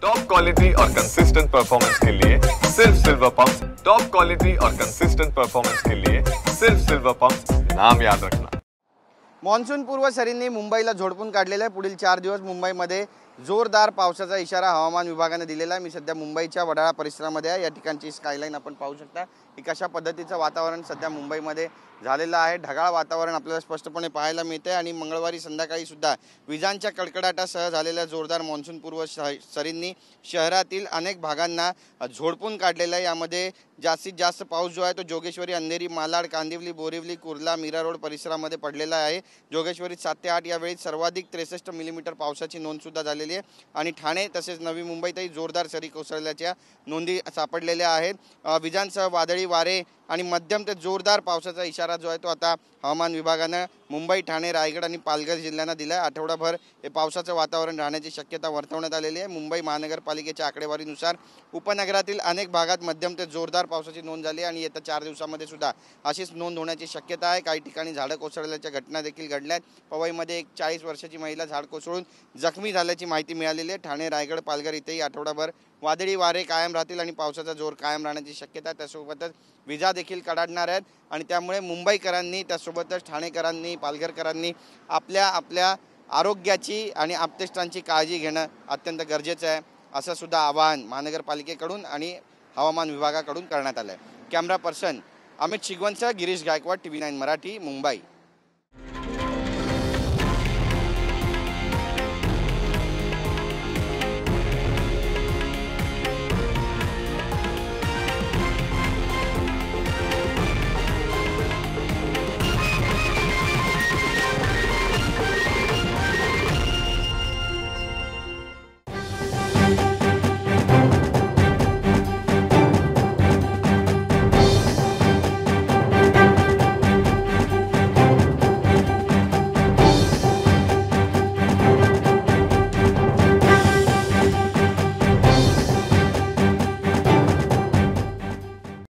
Top quality और consistent performance के लिए सिर्फ सिल्वर पंप्स। टॉप क्वालिटी और कंसिस्टेंट परफॉर्मेंस के लिए सिर्फ सिल्वर पंप्स, नाम याद रखना। मॉन्सून पूर्व सरींनी मुंबईला झोडपून काढलेला आहे। पुढील 4 दिवस मुंबईमध्ये जोरदार पावसाचा इशारा हवामान विभागाने दिलेला आहे। मी सध्या मुंबईच्या वडाळा परिसरामध्ये आहे। या ठिकाणची स्कायलाईन आपण पाहू शकता की कशा पद्धतीचं वातावरण सध्या मुंबईमध्ये झालेलं आहे। ढगाळ वातावरण आपल्याला स्पष्टपणे पाहायला मिळते आणि मंगळवारी संध्याकाळी सुद्धा विजांच्या कडकडाटासह झालेल्या जोरदार मॉन्सून पूर्व सरींनी शहरातील अनेक भागांना झोडपून काढलेलं आहे। यामध्ये जास्तीत जास्त पाऊस जो आहे तो जोगेश्वरी, अंधेरी, मालाड, कांदिवली, बोरिवली, कुर्ला, मीरा रोड परिसरामध्ये पडलेला आहे। जोगेश्वरी 7 ते 8 यावेळी सर्वाधिक 63 मिलीमीटर पावसाची नोंद सुद्धा झालेली आहे आणि ठाणे तसेच नवी मुंबईतही जोरदार सरी कोसळल्याच्या नोंदी सापडलेल्या आहेत। विजांसह वादळी वारे आणि मध्यम ते जोरदार पावसाचा इशारा जो आहे तो आता हवामान विभागाने मुंबई, ठाणे, रायगड आणि पालघर जिल्ह्यांना दिला आहे। आठवडाभर हे पावसाचं वातावरण राहण्याची शक्यता वर्तवण्यात आलेली आहे। मुंबई महानगरपालिकेच्या आकडेवारीनुसार उपनगरातील अनेक भागात मध्यम ते जोरदार पावसाची नोंद झाली आणि येत्या 4 दिवसांमध्ये सुद्धा अशीच नोंद होण्याची शक्यता आहे। काही ठिकाणी झाडं कोसळल्याच्या घटना देखील घडल्या आहेत। पवईमध्ये एक 40 वर्षाची महिला झाड कोसळून जखमी झाल्याची माहिती मिळालेली आहे। ठाणे, रायगड, पालघर इथेही आठवडाभर वादळी वारे कायम राहतील आणि पावसाचा जोर कायम राहण्याची शक्यता आहे। त्यासोबतच विजा देखील कडाडणार आहेत आणि त्यामुळे मुंबईकरांनी त्यासोबतच ठाणेकरांनी, पालघरकरांनी आपल्या आरोग्याची आणि आप्तेष्टांची काळजी घेणं अत्यंत गरजेचं आहे, असं सुद्धा आवाहन महानगरपालिकेकडून आणि हवामान विभागाकडून करण्यात आलं आहे। कॅमेरा पर्सन अमित शिगवणसह गिरीश गायकवाड, TV9 मराठी, मुंबई।